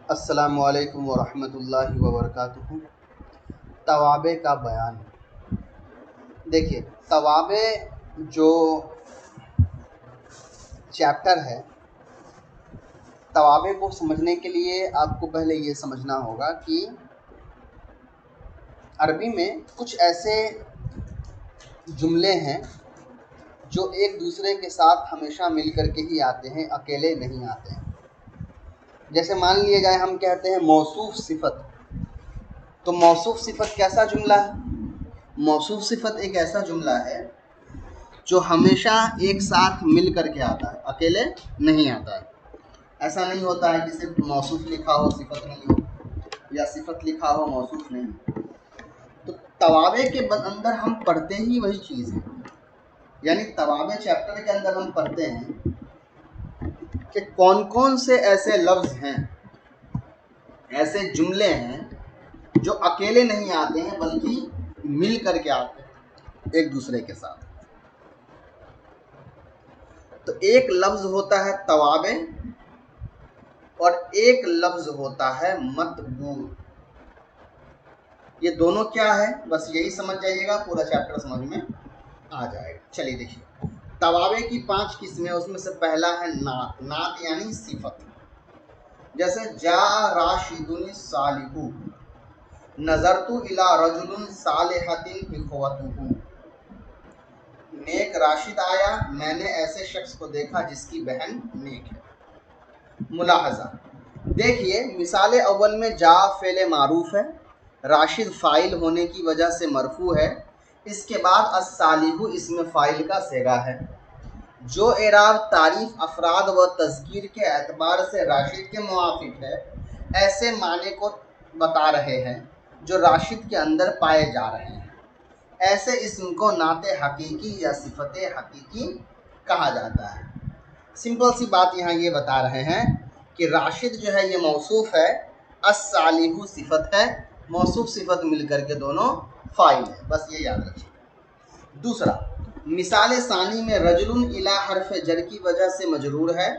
السلام علیکم ورحمۃ اللہ وبرکاتہ۔ توابع کا بیان۔ دیکھیے، توابع جو چیپٹر ہے، توابع کو سمجھنے کے لیے آپ کو پہلے یہ سمجھنا ہوگا کہ عربی میں کچھ ایسے جملے ہیں جو ایک دوسرے کے ساتھ ہمیشہ مل کر کے ہی آتے ہیں، اکیلے نہیں آتے ہیں۔ جیسے مان لیے جائے ہم کہتے ہیں موصوف صفت، تو موصوف صفت کیسا جملہ ہے؟ موصوف صفت ایک ایسا جملہ ہے جو ہمیشہ ایک ساتھ مل کر کے آتا ہے، اکیلے نہیں آتا ہے۔ ایسا نہیں ہوتا ہے کہ صرف موصوف لکھا ہو صفت نہیں ہو، یا صفت لکھا ہو موصوف نہیں ہو۔ تو توابع کے اندر ہم پڑھتے ہی وہی چیز ہے، یعنی توابع چیپٹر کے اندر ہم پڑھتے ہیں کہ کون کون سے ایسے لفظ ہیں، ایسے جملے ہیں جو اکیلے نہیں آتے ہیں بلکہ مل کر کے آتے ہیں ایک دوسرے کے ساتھ۔ تو ایک لفظ ہوتا ہے توابع اور ایک لفظ ہوتا ہے متبوع۔ یہ دونوں کیا ہے؟ بس یہی سمجھ جائیے گا، پورا چیپٹر سمجھ میں آ جائے گا۔ چلیے دیکھیے، توابع کی 5 قسمیں، اس میں سے پہلا ہے نعت۔ نعت یعنی صفت۔ جیسے جاء راشد صالح، نظرت الی رجل صالحۃ اخوتہ، نیک راشد آیا، میں نے ایسے شخص کو دیکھا جس کی بہن نیک ہے۔ ملاحظہ دیکھیے، مثال اول میں جاء فعل معروف ہے، راشد فاعل ہونے کی وجہ سے مرفوع ہے، اس کے بعد الصالح اسم فاعل کا صیغہ ہے۔ جو اعراب تعریف افراد و تذکیر کے اعتبار سے راشد کے موافق ہے، ایسے معنی کو بتا رہے ہیں جو راشد کے اندر پائے جا رہے ہیں۔ ایسے اسم کو نعت حقیقی یا صفت حقیقی کہا جاتا ہے۔ سمپل سی بات یہاں یہ بتا رہے ہیں کہ راشد جو ہے یہ موصوف ہے، الصالح صفت ہے، موصوف صفت مل کر کے دونوں فاعل ہے، بس یہ یاد رکھیے۔ دوسرا، مثال ثانی میں رجل الی حرف جر کی وجہ سے مجرور ہے،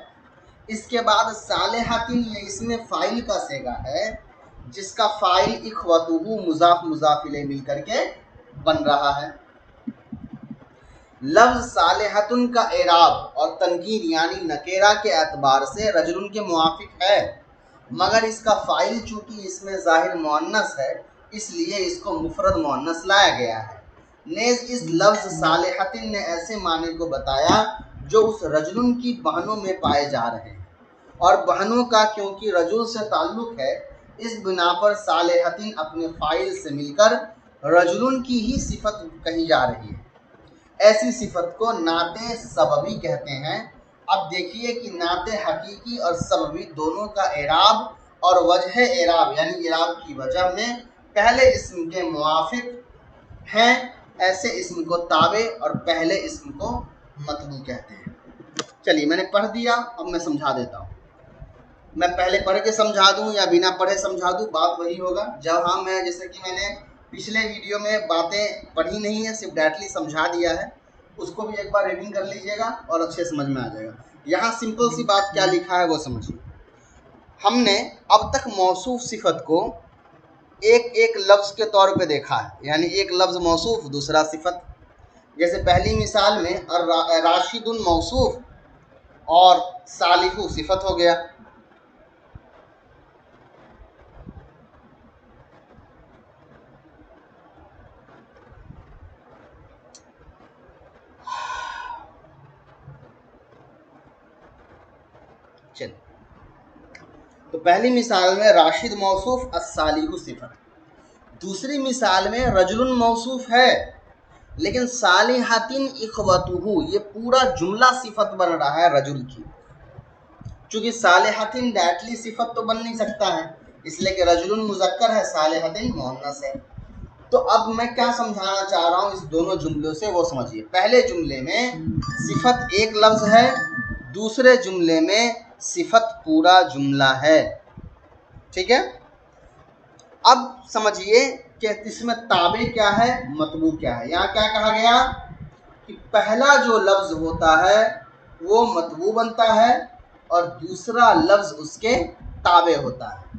اس کے بعد صالحۃ یہ اسم فاعل کا صیغہ ہے جس کا فاعل اخوتہ مضاف مضاف الیہ مل کر کے بن رہا ہے۔ لفظ صالحۃ کا اعراب اور تنکیر یعنی نکیرہ کے اعتبار سے رجل کے موافق ہے، مگر اس کا فاعل چونکہ اس میں ظاہر مؤنث ہے اس لیے اس کو مفرد مؤنث لایا گیا ہے۔ نیز اس لفظ صالحۃ نے ایسے معنی کو بتایا جو اس رجل کی بہنوں میں پائے جا رہے ہیں، اور بہنوں کا کیونکہ رجل سے تعلق ہے اس بنا پر صالحۃ اپنے فاعل سے مل کر رجل کی ہی صفت کہی جا رہی ہے۔ ایسی صفت کو نعت سببی کہتے ہیں۔ اب دیکھیے کہ نعت حقیقی اور سببی دونوں کا اعراب اور وجہ اعراب یعنی اعراب کی وجہ میں پہلے اسم کے موافق ہیں، ایسے اسم کو تابع اور پہلے اسم کو متبوع کہتے ہیں۔ چلیے میں نے پڑھ دیا، اب میں سمجھا دیتا ہوں۔ میں پہلے پڑھ کے سمجھا دوں یا بنا پڑھے سمجھا دوں، بات وہی ہوگا۔ جہاں میں جیسے کہ میں نے پچھلے ویڈیو میں باتیں پڑھی نہیں ہیں، صرف ڈائریکٹلی سمجھا دیا ہے، اس کو بھی ایک بار ریڈنگ کر لیجئے گا اور اچھے سمجھ میں آ جائے گا۔ یہاں سمپل سی بات کیا لکھا ہے وہ سمجھیے۔ ہم نے اب تک موصوف صفت کو ایک ایک لفظ کے طور پہ دیکھا ہے، یعنی ایک لفظ موصوف دوسرا صفت۔ جیسے پہلی مثال میں راشد موصوف اور صالح صفت ہو گیا۔ چل تو پہلی مثال میں راشد موصوف الصالح صفت، دوسری مثال میں رجل موصوف ہے لیکن صالحۃ اخوتہ، یہ پورا جملہ صفت بن رہا ہے رجل کی، چونکہ صالحۃ ڈائریکٹلی صفت تو بن نہیں سکتا ہے اس لیے کہ رجل مذکر ہے، صالحۃ مؤنث ہے۔ تو اب میں کیا سمجھانا چاہ رہا ہوں اس دونوں جملوں سے وہ سمجھیے۔ پہلے جملے میں صفت ایک لفظ ہے، دوسرے جملے میں صفت پورا جملہ ہے، ٹھیک ہے؟ اب سمجھیے کہ اس میں تابع کیا ہے، متبوع کیا ہے۔ یہاں کیا کہا گیا کہ پہلا جو لفظ ہوتا ہے وہ متبوع بنتا ہے اور دوسرا لفظ اس کے تابع ہوتا ہے۔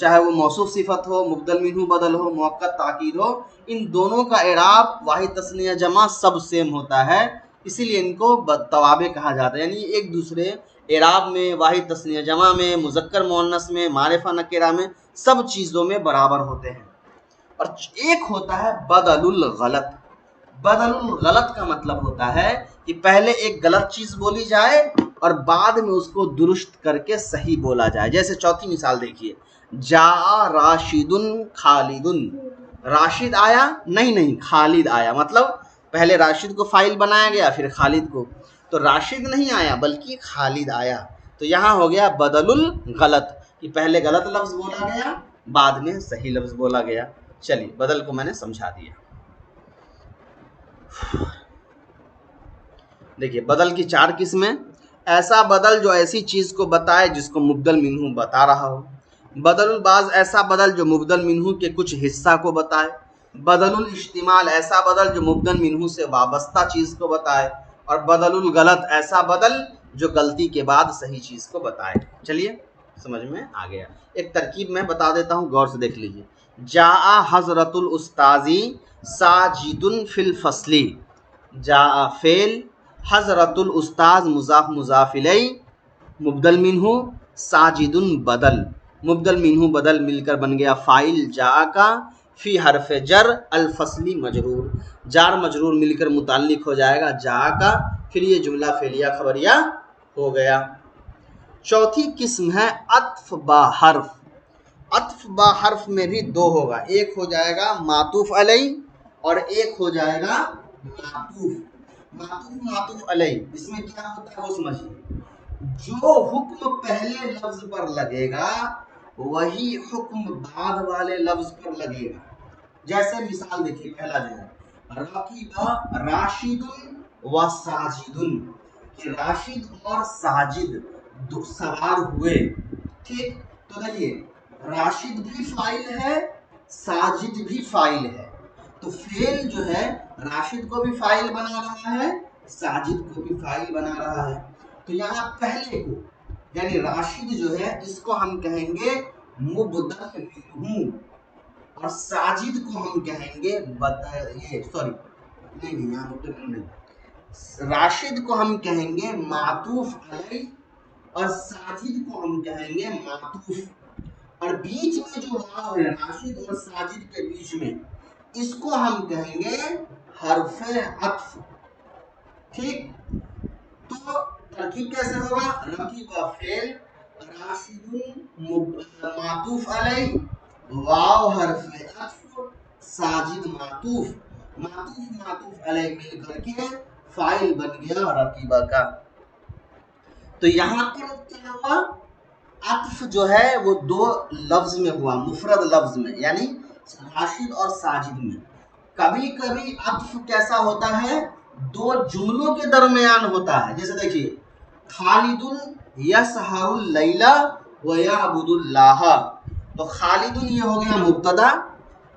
چاہے وہ موصوف صفت ہو، مبدل منہ بدل ہو، مؤکد تاکید ہو، ان دونوں کا اعراب واحد تثنیہ جمع سب سیم ہوتا ہے، اسی لیے ان کو توابع کہا جاتا ہے، یعنی ایک دوسرے اعراب میں، واحد تثنیہ جمع میں، مذکر مؤنث میں، معرفہ نکرہ میں، سب چیزوں میں برابر ہوتے ہیں۔ اور ایک ہوتا ہے بدل الغلط۔ بدل الغلط کا مطلب ہوتا ہے کہ پہلے ایک غلط چیز بولی جائے اور بعد میں اس کو درست کر کے صحیح بولا جائے۔ جیسے چوتھی مثال دیکھیے، جاء راشد خالد، راشد آیا نہیں خالد آیا، مطلب پہلے راشد کو فاعل بنایا گیا پھر خالد کو، تو راشد نہیں آیا بلکہ خالد آیا، تو یہاں ہو گیا بدل الغلط کہ پہلے غلط لفظ بولا گیا بعد میں صحیح لفظ بولا گیا۔ چلیے بدل کو میں نے سمجھا دیا۔ دیکھیے بدل کی 4 قسمیں، ایسا بدل جو ایسی چیز کو بتائے جس کو مبدل منہ بتا رہا ہو، بدل البعض ایسا بدل جو مبدل منہ کے کچھ حصہ کو بتائے، بدل الاشتمال ایسا بدل جو مبدل منہ سے وابستہ چیز کو بتائے، اور بدل الغلط ایسا بدل جو غلطی کے بعد صحیح چیز کو بتائے۔ چلیے سمجھ میں آ گیا۔ ایک ترکیب میں بتا دیتا ہوں، غور سے دیکھ لیجیے۔ جاء حضرت الاستاذ ساجد فی الفصل، جاء فعل، حضرت الاستاذ مضاف مضاف الیہ مبدل منہ، ساجد بدل، مبدل منہ بدل مل کر بن گیا فاعل جاء کا، فی حرف جر الفصلی مجرور، جار مجرور مل کر متعلق ہو جائے گا جاء کا، پھر یہ جملہ فعلیہ خبریہ ہو گیا۔ چوتھی قسم ہے عطف با حرف۔ عطف با حرف میں بھی 2 ہوگا، ایک ہو جائے گا معطوف علیہ اور ایک ہو جائے گا معطوف۔ معطوف علیہ اس میں کیا ہوتا ہے وہ سمجھیے، جو حکم پہلے لفظ پر لگے گا وہی حکم بعد والے لفظ پر لگے گا۔ جیسے مثال دیکھیے، پہلا جو ہے رکب راشد و ساجد، کہ راشد اور ساجد سوار ہوئے، ٹھیک، تو دیکھیے راشد بھی فاعل ہے ساجد بھی فاعل ہے، تو فعل جو ہے راشد کو بھی فاعل بنا رہا ہے ساجد کو بھی فاعل بنا رہا ہے، تو یہاں پہلے کو یعنی راشد جو ہے اس کو ہم کہیں گے مبدل منہ، اور ساجد کو ہم کہیں گے راشد کو ہم کہیں گے معطوف علیہ اور ساجد کو ہم کہیں گے معطوف، اور بیچ میں جو واو ہے راشد اور ساجد کے بیچ میں اس کو ہم کہیں گے حرف عطف، ٹھیک۔ تو ترکیب کیسے ہوگا، رکب فعل، راشد معطوف علیہ، واو حرف عطف، ساجد معطوف، معطوف علیہ مل کر کے فاعل بن گیا رکیبہ کا۔ تو یہاں پر کیا ہوا، عطف جو ہے وہ 2 لفظ میں ہوا، مفرد لفظ میں، یعنی راشد اور ساجد میں۔ کبھی کبھی عطف کیسا ہوتا ہے، 2 جملوں کے درمیان ہوتا ہے، جیسے دیکھیے خالد یسہر اللیل ویعبد اللہ، تو خالد یہ ہو گیا مبتدا،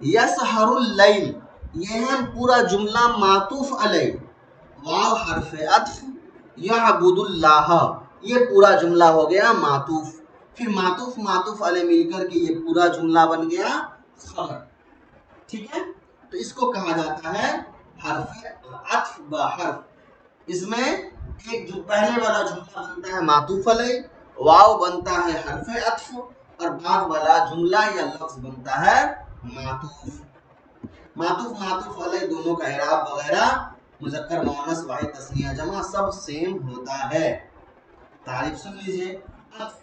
یسہر اللیل یہ ہے پورا جملہ معطوف علیہ، واو حرف عطف، یعبد اللہ یہ پورا جملہ ہو گیا معطوف، پھر معطوف علیہ مل کر کے یہ پورا جملہ بن گیا خبر، ٹھیک ہے۔ تو اس کو کہا جاتا ہے حرف عطف با حرف، اس میں ایک جو پہلے والا جملہ بنتا ہے معطوف علیہ، واو بنتا ہے حرف عطف، اور بعد والا جملہ یا لفظ بنتا ہے معطوف۔ معطوف علیہ دونوں کا اعراب وغیرہ مذکر مؤنث واحد تثنیہ جمع سب سیم ہوتا ہے۔ تعریف سن لیجئے، عطف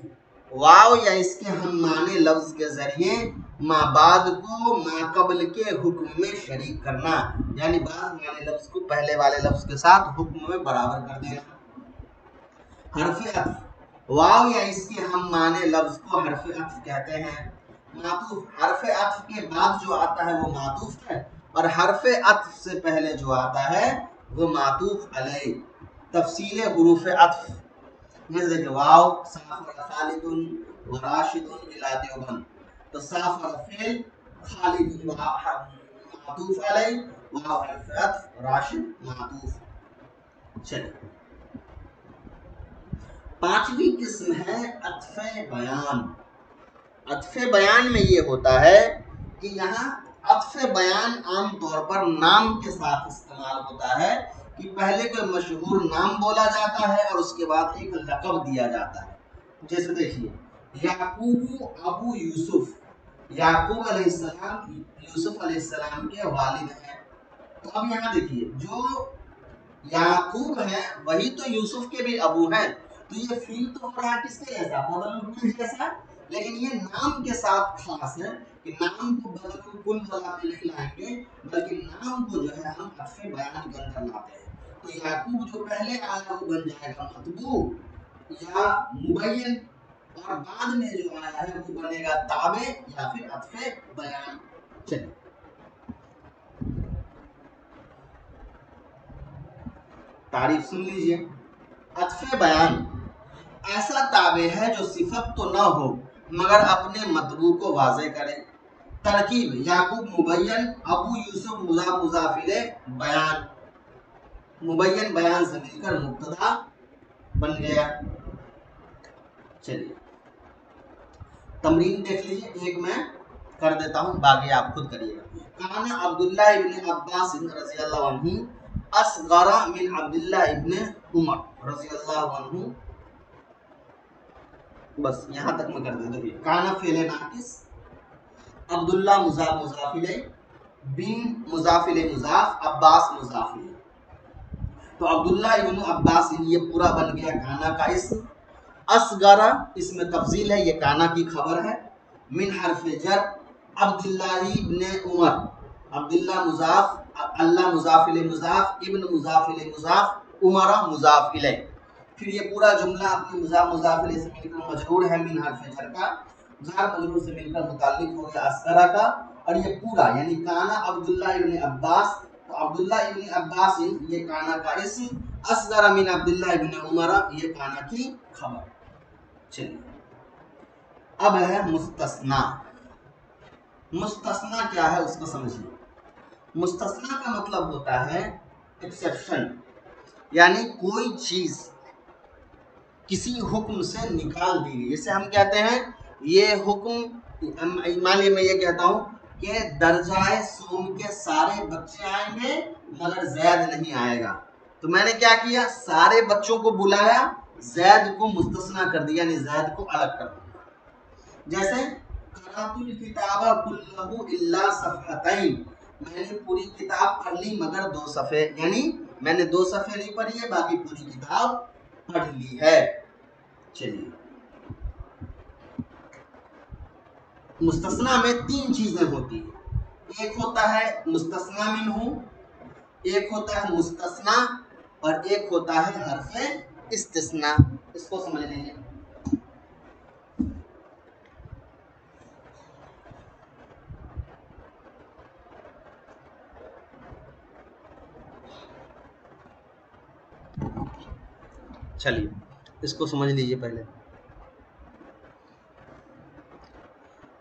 واو یا اس کے ہم معنی لفظ کے ذریعے ما بعد کو ما قبل کے حکم میں شریک کرنا، یعنی بعد والے لفظ کو پہلے والے لفظ کے ساتھ حکم میں برابر کر دینا۔ حرف عطف واو یا اس کے ہم معنی لفظ کو حرف عطف کہتے ہیں۔ معطوف حرف عطف کے بعد جو آتا ہے وہ معطوف ہے، اور حرف عطف سے پہلے جو آتا ہے وہ معطوف علیہ۔ تفصیل حروف عطف جیسے واو سافر خالد و راشد الی دیوبند، تو سافر فعل، خالد معطوف علیہ، واو حرف عطف، راشد معطوف۔ چلیے 5ویں قسم ہے عطف بیان۔ عطف بیان میں یہ ہوتا ہے کہ یہاں عطف بیان عام طور پر نام کے ساتھ استعمال ہوتا ہے کہ پہلے کوئی مشہور نام بولا جاتا ہے اور اس کے بعد ایک لقب دیا جاتا ہے. جیسے دیکھیے یعقوب ابو یوسف، یعقوب علیہ السلام یوسف علیہ السلام کے والد ہیں. تو اب یہاں دیکھیے جو یعقوب ہے وہی تو یوسف کے بھی ابو ہیں، تو یہ فیل تو ہو رہا ہے کس کے جیسا، بدل الکل جیسا، لیکن یہ نام کے ساتھ خاص ہے کہ نام کو بدل الکل بنا کے نہیں لائیں گے، بلکہ نام کو جو ہے ہم عطف بیان کے اندر لاتے ہیں. تو یعقوب جو پہلے آیا وہ بن جائے گا مطبوع یا مبین، اور بعد میں جو آیا ہے وہ بنے گا تابع یا پھر عطف بیان. چلیے تعریف سن لیجئے. عطف بیان ایسا تابع ہے جو صفت تو نہ ہو مگر اپنے مطلوب کو واضح کرے. ترکیب یعقوب مبین، ابو یوسف مضاف مضاف الیہ، بیان مبین بیان سے مل کر مبتدا بن گیا. چلیے تمرین دیکھ لیجیے، ایک میں کر دیتا ہوں باقی آپ خود کریے گا. کان عبداللہ ابن عباس رضی اللہ عنہ اصغر من عبداللہ ابن عمر رضی اللہ عنہ. بس یہاں تک میں کر دیتا ہوں. کانا فعل ناقص، عبداللہ مضاف مضاف الیہ، بن مضاف الیہ مضاف، عباس مضاف الیہ. تو عبداللہ ابن عباس یہ پورا بن گیا کانا کا اسم. اصغر اس میں تفضیل ہے، یہ کانا کی خبر ہے. من حرف جر، عبداللہ ابن عمر، عبداللہ مضاف، اللہ مضاف الیہ مضاف، ابن مضاف الیہ مضاف، عمر مضاف الیہ. پھر یہ پورا جملہ اپنے مضاف مضاف الیہ سے مل کر مجرور ہے من حرف جر کا، جار مجرور سے مل کر متعلق ہو گیا اصغر کا، اور یہ پورا یعنی کانا عبداللہ ابن عباس. تو عبداللہ ابن عباس یہ کانا کا اسم، اصغر من عبداللہ ابن عمر یہ کانا کی خبر. چلیے اب ہے مستثنا. مستثنا کیا ہے اس کو سمجھیے. مستثنا کا مطلب ہوتا ہے ایکسیپشن، یعنی کوئی چیز کسی حکم سے نکال دی گئی. جیسے ہم کہتے ہیں یہ حکم، مان لیے میں یہ کہتا ہوں کہ درجہ سوم کے سارے بچے آئیں گے مگر زید نہیں آئے گا. تو میں نے کیا کیا، سارے بچوں کو بلایا، زید کو مستثنا کر دیا یعنی زید کو الگ کر دیا. جیسے قرأت الکتاب کلہ الا صفحتین، میں نے پوری کتاب پڑھ لی مگر 2 صفحے، یعنی میں نے 2 صفحے نہیں پڑھی ہے باقی پوری کتاب پڑھ لی ہے. چلیے مستثنا میں 3 چیزیں ہوتی ہیں. ایک ہوتا ہے مستثنا منہ، ایک ہوتا ہے مستثنا، اور ایک ہوتا ہے حرف استثناء. اس کو سمجھ لیں. چلیے اس کو سمجھ لیجئے. پہلے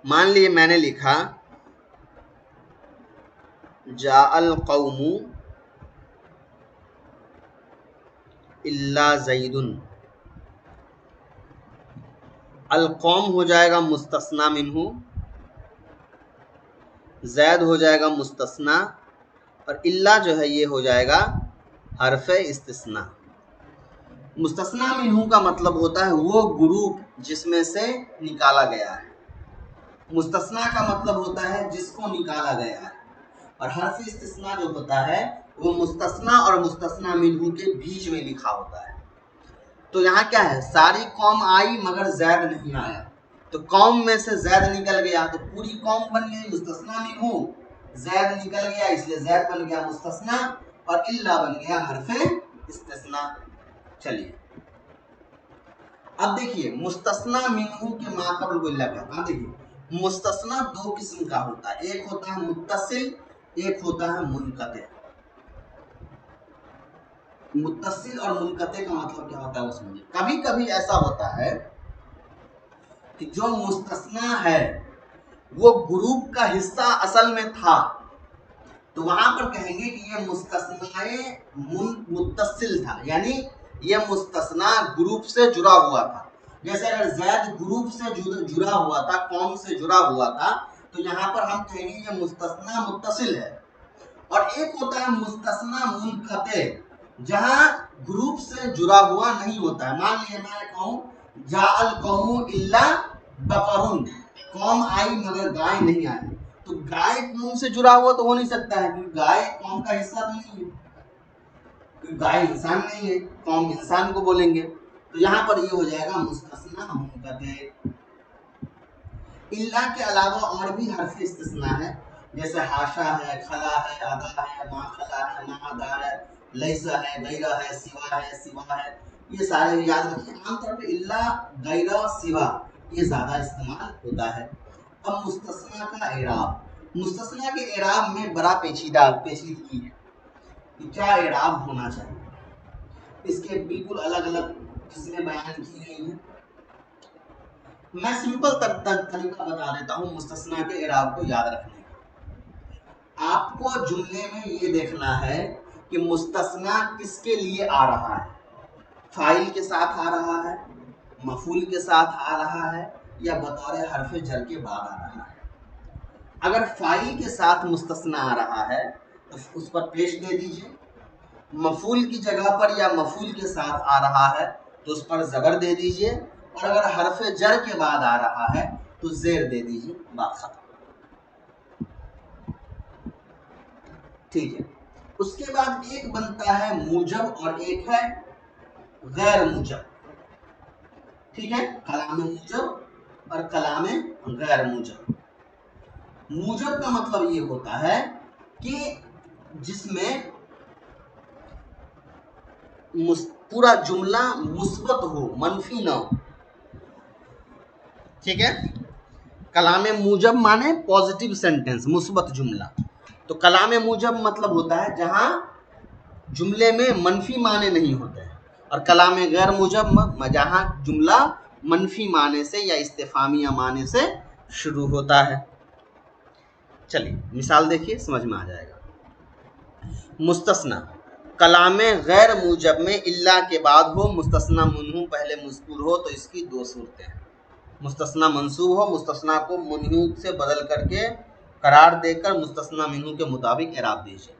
مان لیے میں نے لکھا جاء القوم الا زید. القوم ہو جائے گا مستثنا منہ، زید ہو جائے گا مستثنا، اور الا جو ہے یہ ہو جائے گا حرف استثناء. مستثنا منہ کا مطلب ہوتا ہے وہ گروپ جس میں سے نکالا گیا ہے. مستثنا کا مطلب ہوتا ہے جس کو نکالا گیا ہے. اور حرف استثناء جو ہوتا ہے وہ مستثنا اور مستثنا منہ کے بیچ میں لکھا ہوتا ہے. تو یہاں کیا ہے، ساری قوم آئی مگر زید نہیں آیا. تو قوم میں سے زید نکل گیا تو پوری قوم بن گئی مستثنا منہ. زید نکل گیا اس لیے زید بن گیا مستثنا، اور الا بن گیا حرف استثناء. چلیے اب دیکھیے مستثنا منہ کے ما قبل کوئی لگا. اب دیکھیے مستثنا 2 قسم کا ہوتا ہے، ایک ہوتا ہے متصل، ایک ہوتا ہے منقطع. متصل اور منقطع کا مطلب کیا ہوتا ہے وہ سمجھیں. کبھی کبھی ایسا ہوتا ہے کہ جو مستثنا ہے وہ گروپ کا حصہ اصل میں تھا، تو وہاں پر کہیں گے کہ یہ مستثنا متصل تھا، یعنی یہ مستثنا گروپ سے جڑا ہوا تھا. جیسے اگر زید گروپ سے جڑا ہوا تھا، قوم سے جڑا ہوا تھا، تو یہاں پر ہم کہیں گے یہ مستثنی متصل ہے. اور ایک ہوتا ہے مستثنی منقطع، جہاں گروپ سے جڑا ہوا نہیں ہوتا ہے. مان لیے میں کہوں جاء القوم الا بقر، قوم آئی مگر گائے نہیں آئی، تو گائے قوم سے جڑا ہوا تو ہو نہیں سکتا ہے، کیونکہ گائے قوم کا حصہ تو نہیں ہے، کیونکہ گائے انسان نہیں ہے، قوم انسان کو بولیں گے. تو یہاں پر یہ ہو جائے گا مستثنی منقطع. الا کے علاوہ اور بھی حرف استثناء ہے، جیسے حاشا ہے، خلا ہے، ادا ہے، ما خلا ہے، ما ادا ہے، لیسا ہے، غیرہ ہے، سوا ہے، سوا ہے. یہ سارے یاد رکھیں. عام طور پہ الا، غیرہ، سوا یہ زیادہ استعمال ہوتا ہے. اب مستثنیٰ کا اعراب. مستثنیٰ کے اعراب میں بڑا پیچیدگی ہے کہ کیا اعراب ہونا چاہیے. اس کے بالکل الگ الگ قسمیں بیان کی گئی ہیں. میں سمپل طریقہ بتا دیتا ہوں مستثنیٰ کے اعراب کو یاد رکھنے کا. آپ کو جملے میں یہ دیکھنا ہے کہ مستثنیٰ کس کے لیے آ رہا ہے. فاعل کے ساتھ آ رہا ہے، مفعول کے ساتھ آ رہا ہے، یا بطور حرف جر کے بعد آ رہا ہے. اگر فاعل کے ساتھ مستثنیٰ آ رہا ہے تو اس پر پیش دے دیجئے. مفعول کی جگہ پر یا مفعول کے ساتھ آ رہا ہے تو اس پر زبر دے دیجئے، اور اگر حرف جر کے بعد آ رہا ہے تو زیر دے دیجئے. بات ختم. ٹھیک ہے. اس کے بعد ایک بنتا ہے موجب اور ایک ہے غیر موجب. ٹھیک ہے، کلام موجب اور کلام غیر موجب. موجب کا مطلب یہ ہوتا ہے کہ جس میں پورا جملہ مثبت ہو، منفی نہ ہو. ٹھیک ہے. کلام موجب مانے پازیٹیو سینٹینس، مثبت جملہ. تو کلام موجب مطلب ہوتا ہے جہاں جملے میں منفی معنی نہیں ہوتے ہیں، اور کلام غیر موجب جہاں جملہ منفی معنی سے یا استفہامیہ معنی سے شروع ہوتا ہے. چلیے مثال دیکھیے، سمجھ میں آ جائے گا. مستثنی کلام غیر موجب میں الا کے بعد ہو، مستثنی منہو پہلے مذکور ہو، تو اس کی دو صورتیں ہیں. مستثنی منصوب ہو، مستثنی کو منہو سے بدل کر کے قرار دے کر مستثنی منہو کے مطابق اعراب دیجیے.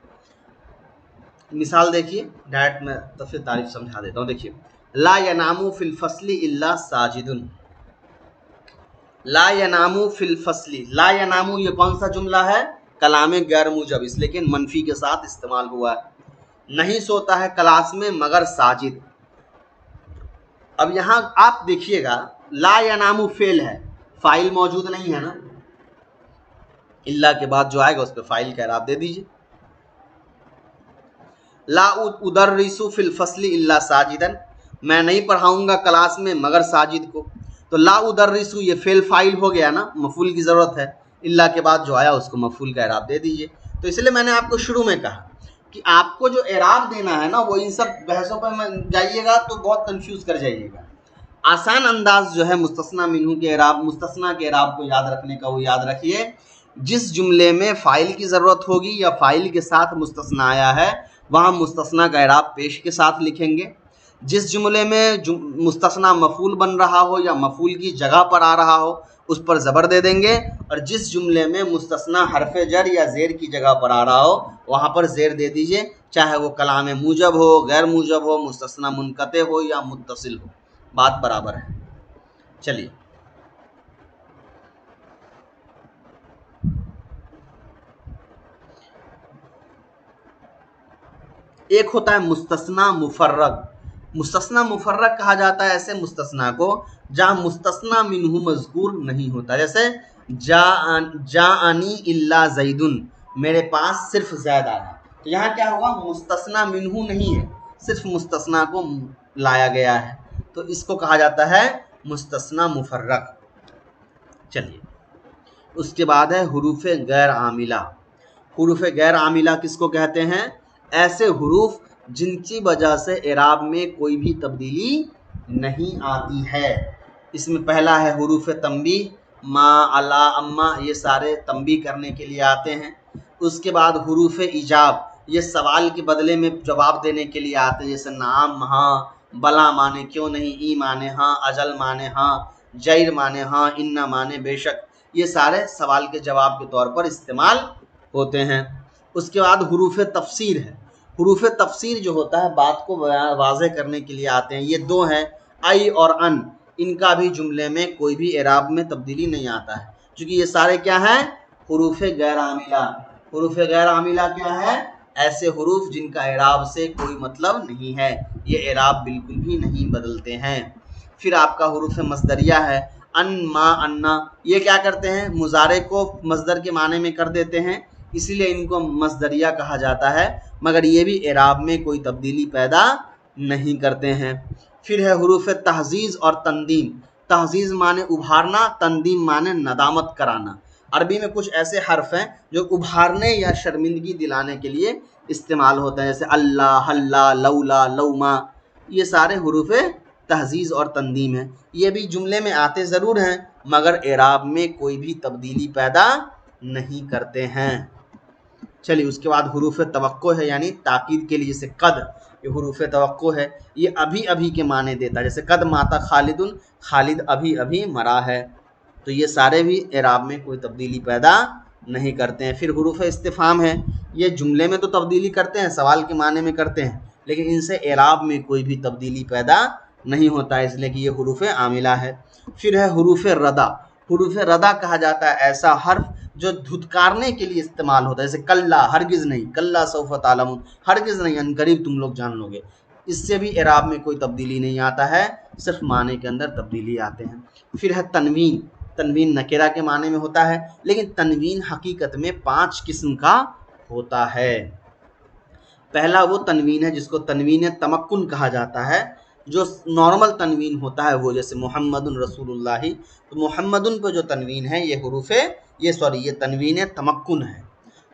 مثال دیکھیے، ڈائریکٹ میں تفصیل تعریف سمجھا دیتا ہوں. دیکھیے، لا ینام فی الفصل الا ساجد. لا ینام فی الفصل، لا ینام یہ کون سا جملہ ہے؟ کلام غیر موجب، اس لیکن منفی کے ساتھ استعمال ہوا ہے. نہیں سوتا ہے کلاس میں مگر ساجد. اب یہاں آپ دیکھیے گا لا ینام فعل ہے، فاعل موجود نہیں ہے نا. الا کے بعد جو آئے گا اس پہ فاعل کا اعراب دے دیجیے. لا ادرس فی الفصل الا ساجدا، میں نہیں پڑھاؤں گا کلاس میں مگر ساجد کو. تو لا ادرس یہ فعل فاعل ہو گیا نا، مفعول کی ضرورت ہے. الا کے بعد جو آیا اس کو مفعول کا اعراب دے دیجیے. تو اس لیے میں نے آپ کو شروع میں کہا کہ آپ کو جو اعراب دینا ہے نا وہ ان سب بحثوں پر جائیے گا تو بہت کنفیوز کر جائیے گا. آسان انداز جو ہے مستثنی منہو کے اعراب، مستثنی کے اعراب کو یاد رکھنے کا، وہ یاد رکھیے جس جملے میں فاعل کی ضرورت ہوگی یا فاعل کے ساتھ مستثنی آیا ہے وہاں مستثنی کا اعراب پیش کے ساتھ لکھیں گے. جس جملے میں مستثنی مفعول بن رہا ہو یا مفعول کی جگہ پر آ رہا ہو اس پر زبر دے دیں گے، اور جس جملے میں مستثنی حرف جر یا زیر کی جگہ پر آ رہا ہو وہاں پر زیر دے دیجئے، چاہے وہ کلام موجب ہو، غیر موجب ہو، مستثنی منقطع ہو یا متصل ہو، بات برابر ہے. چلیے ایک ہوتا ہے مستثنی مفرغ. مستثنی مفرغ کہا جاتا ہے ایسے مستثنی کو جہاں مستثنی منہو مذکور نہیں ہوتا. جیسے جاءنی الا زید، میرے پاس صرف زید آیا. تو یہاں کیا ہوا؟ مستثنی منہو نہیں ہے، صرف مستثنی کو لایا گیا ہے، تو اس کو کہا جاتا ہے مستثنی مفرغ. چلیے اس کے بعد ہے حروف غیر عاملہ. حروف غیر عاملہ کس کو کہتے ہیں؟ ایسے حروف جن کی وجہ سے اعراب میں کوئی بھی تبدیلی نہیں آتی ہے. اس میں پہلا ہے حروف تنبیہ، ما، الا، اما، یہ سارے تنبیہ کرنے کے لیے آتے ہیں. اس کے بعد حروف ایجاب، یہ سوال کے بدلے میں جواب دینے کے لیے آتے ہیں، جیسے نعم، ہاں، بلا مانے کیوں نہیں، ای مانے ہاں، اجل مانے ہاں، جیر مانے ہاں، ان مانے بے شک، یہ سارے سوال کے جواب کے طور پر استعمال ہوتے ہیں۔ اس کے بعد حروف تفسیر ہے۔ حروف تفسیر جو ہوتا ہے بات کو واضح کرنے کے لیے آتے ہیں، یہ دو ہیں، ای اور ان، ان کا بھی جملے میں کوئی بھی اعراب میں تبدیلی نہیں آتا ہے، چونکہ یہ سارے کیا ہیں، حروف غیر عاملہ۔ حروف غیر عاملہ کیا ہے، ایسے حروف جن کا اعراب سے کوئی مطلب نہیں ہے، یہ اعراب بالکل بھی نہیں بدلتے ہیں۔ پھر آپ کا حروف مصدریہ ہے، ان، ما، انا، یہ کیا کرتے ہیں، مضارع کو مصدر کے معنی میں کر دیتے ہیں، اسی لیے ان کو مصدریہ کہا جاتا ہے، مگر یہ بھی اعراب میں کوئی تبدیلی پیدا نہیں کرتے ہیں۔ پھر ہے حروف تحزیز اور تندیم۔ تحزیز معنی ابھارنا، تندیم معنی ندامت کرانا۔ عربی میں کچھ ایسے حرف ہیں جو ابھارنے یا شرمندگی دلانے کے لیے استعمال ہوتے ہیں، جیسے اللہ، ہلا، لولا، لوما، یہ سارے حروف تحزیز اور تندیم ہیں۔ یہ بھی جملے میں آتے ضرور ہیں مگر اعراب میں کوئی بھی تبدیلی پیدا نہیں کرتے ہیں۔ چلیے اس کے بعد حروف توقع ہے، یعنی تاکید کے لیے، جیسے قد، یہ حروف توقع ہے، یہ ابھی ابھی کے معنی دیتا ہے، جیسے قد ماتا خالد، خالد ابھی ابھی مرا ہے، تو یہ سارے بھی اعراب میں کوئی تبدیلی پیدا نہیں کرتے ہیں۔ پھر حروف استفہام ہے، یہ جملے میں تو تبدیلی کرتے ہیں، سوال کے معنی میں کرتے ہیں، لیکن ان سے اعراب میں کوئی بھی تبدیلی پیدا نہیں ہوتا ہے، اس لیے کہ یہ حروف عاملہ ہے۔ پھر ہے حروف ردا۔ حروف ردا کہا جاتا ہے ایسا حرف جو دھتکارنے کے لیے استعمال ہوتا ہے، جیسے کلا، ہرگز نہیں، کلا سوف تعلمون، ہرگز نہیں، ان قریب تم لوگ جان لو گے، اس سے بھی اعراب میں کوئی تبدیلی نہیں آتا ہے، صرف معنی کے اندر تبدیلی آتے ہیں۔ پھر ہے تنوین۔ تنوین نکرہ کے معنی میں ہوتا ہے، لیکن تنوین حقیقت میں 5 قسم کا ہوتا ہے۔ پہلا وہ تنوین ہے جس کو تنوین تمکن کہا جاتا ہے، جو نارمل تنوین ہوتا ہے وہ، جیسے محمد رسول اللہ، تو محمد پہ جو تنوین ہے یہ تنوین تمکن ہے۔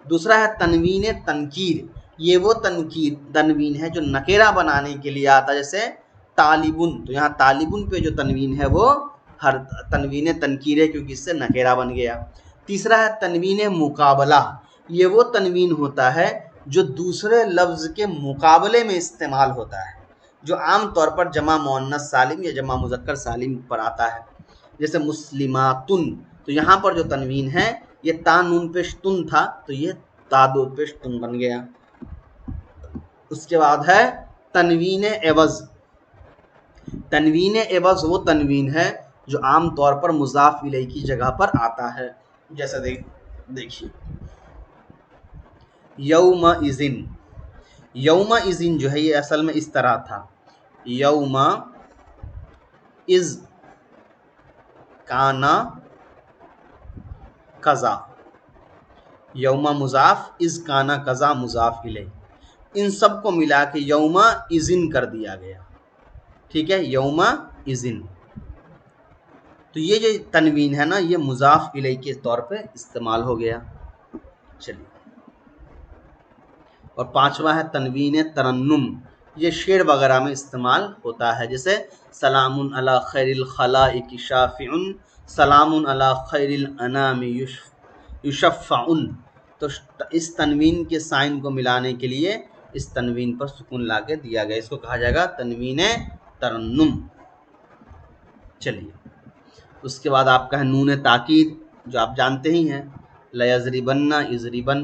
دوسرا ہے تنوین تنکیر، یہ وہ تنوین ہے جو نکرہ بنانے کے لیے آتا ہے، جیسے طالبن، تو یہاں طالبن پہ جو تنوین ہے وہ ہر تنوین تنکیر ہے کیونکہ اس سے نکرہ بن گیا۔ تیسرا ہے تنوین مقابلہ، یہ وہ تنوین ہوتا ہے جو دوسرے لفظ کے مقابلے میں استعمال ہوتا ہے، جو عام طور پر جمع مؤنث سالم یا جمع مذکر سالم پر آتا ہے، جیسے مسلماتن، تو یہاں پر جو تنوین ہے یہ تا نون پیش تن تھا تو یہ تا دو پیش تن بن گیا۔ اس کے بعد ہے تنوین عوض۔ تنوین عوض وہ تنوین ہے جو عام طور پر مضاف الیہ کی جگہ پر آتا ہے، جیسے دیکھیے یوم اذن، یوم اذن جو ہے یہ اصل میں اس طرح تھا، یوم از کانا قضا، یوم مضاف، از کانا قضا مضاف الیہ، ان سب کو ملا کے یوم اذن کر دیا گیا، ٹھیک ہے، یوم اذن، تو یہ جو تنوین ہے نا یہ مضاف الیہ کے طور پہ استعمال ہو گیا۔ چلیے، اور پانچواں ہے تنوین ترنم، یہ شعر وغیرہ میں استعمال ہوتا ہے، جیسے سلام علی خیر الخلائق شافع، سلام علی خیر الانام یشفع، تو اس تنوین کے سائن کو ملانے کے لیے اس تنوین پر سکون لا کے دیا گیا، اس کو کہا جائے گا تنوین ترنم۔ چلیے اس کے بعد آپ کا ہے نون تاکید، جو آپ جانتے ہی ہیں، لیضربن، یضربن،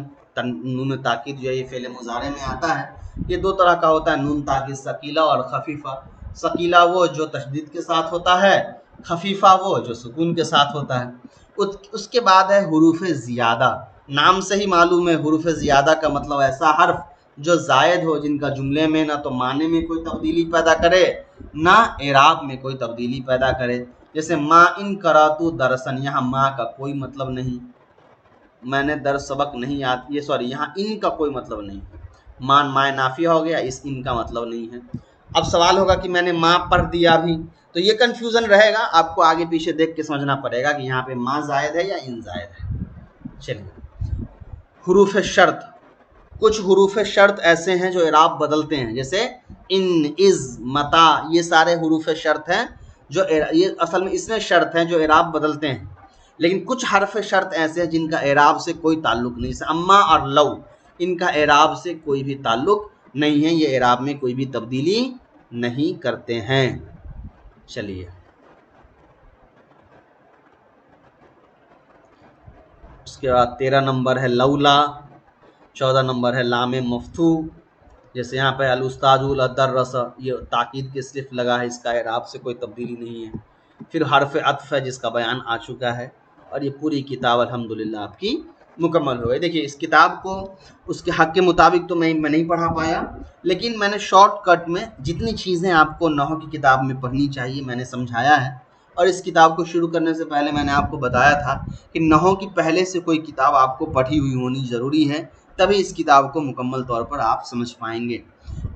نون تاکید جو ہے یہ فعل مضارع میں آتا ہے، یہ دو طرح کا ہوتا ہے، نون تاکید ثقیلہ اور خفیفہ۔ ثقیلہ وہ جو تشدید کے ساتھ ہوتا ہے، خفیفہ وہ جو سکون کے ساتھ ہوتا ہے۔ اس کے بعد ہے حروف زیادہ۔ نام سے ہی معلوم ہے حروف زیادہ کا مطلب ایسا حرف جو زائد ہو، جن کا جملے میں نہ تو معنی میں کوئی تبدیلی پیدا کرے نہ اعراب میں کوئی تبدیلی پیدا کرے، جیسے ما ان کراتو درسن، یہاں ما کا کوئی مطلب نہیں، میں نے درس سبق نہیں یاد، یہاں ان کا کوئی مطلب نہیں، مان مائے نافیہ ہو گیا، اس ان کا مطلب نہیں ہے۔ اب سوال ہوگا کہ میں نے ماں پڑھ دیا بھی، تو یہ کنفیوژن رہے گا، آپ کو آگے پیچھے دیکھ کے سمجھنا پڑے گا کہ یہاں پہ ماں زائد ہے یا ان زائد ہے۔ چلیے حروف شرط، کچھ حروف شرط ایسے ہیں جو اعراب بدلتے ہیں، جیسے ان، از، متا، یہ سارے حروف شرط ہیں جو یہ اصل میں اس میں شرط ہیں جو اعراب بدلتے ہیں، لیکن کچھ حرف شرط ایسے ہیں جن کا اعراب سے کوئی تعلق نہیں، جیسے اما اور لو، ان کا اعراب سے کوئی بھی تعلق نہیں ہے، یہ اعراب میں کوئی بھی تبدیلی نہیں کرتے ہیں۔ چلیے اس کے بعد 13 نمبر ہے لولا، 14 نمبر ہے لام مفتو، جیسے یہاں پہ الاستاذ الدرس، یہ تاکید کے صرف لگا ہے، اس کا اعراب سے کوئی تبدیلی نہیں ہے۔ پھر حرف عطف ہے جس کا بیان آ چکا ہے، اور یہ پوری کتاب الحمدللہ آپ کی مکمل ہو گئی۔ دیکھیے اس کتاب کو اس کے حق کے مطابق تو میں نہیں پڑھا پایا، لیکن میں نے شارٹ کٹ میں جتنی چیزیں آپ کو نحو کی کتاب میں پڑھنی چاہیے میں نے سمجھایا ہے۔ اور اس کتاب کو شروع کرنے سے پہلے میں نے آپ کو بتایا تھا کہ نحو کی پہلے سے کوئی کتاب آپ کو پڑھی ہوئی ہونی ضروری ہے، تبھی اس کتاب کو مکمل طور پر آپ سمجھ پائیں گے۔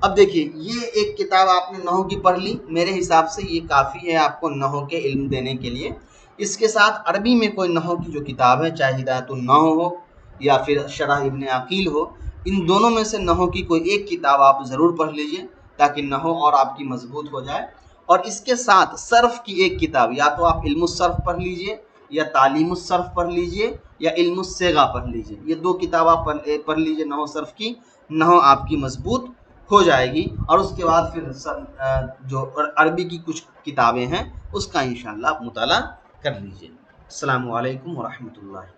اب دیکھیے یہ ایک کتاب آپ نے نحو کی پڑھ لی، میرے حساب سے یہ کافی ہے آپ کو نحو کے علم دینے کے لیے۔ اس کے ساتھ عربی میں کوئی نحو کی جو کتاب ہے، چاہے ہدایت النحو ہو یا پھر شرح ابن عقیل ہو، ان دونوں میں سے نحو کی کوئی ایک کتاب آپ ضرور پڑھ لیجئے تاکہ نحو اور آپ کی مضبوط ہو جائے۔ اور اس کے ساتھ صرف کی ایک کتاب، یا تو آپ علم الصرف پڑھ لیجئے یا تعلیم الصرف پڑھ لیجئے یا علم الصیغہ پڑھ لیجئے، یہ دو کتاب آپ پڑھ لیجئے نحو صرف کی، نحو آپ کی مضبوط ہو جائے گی۔ اور اس کے بعد پھر جو عربی کی کچھ کتابیں ہیں اس کا انشاءاللہ آپ مطالعہ کر لیجئے۔ السلام علیکم ورحمۃ اللہ۔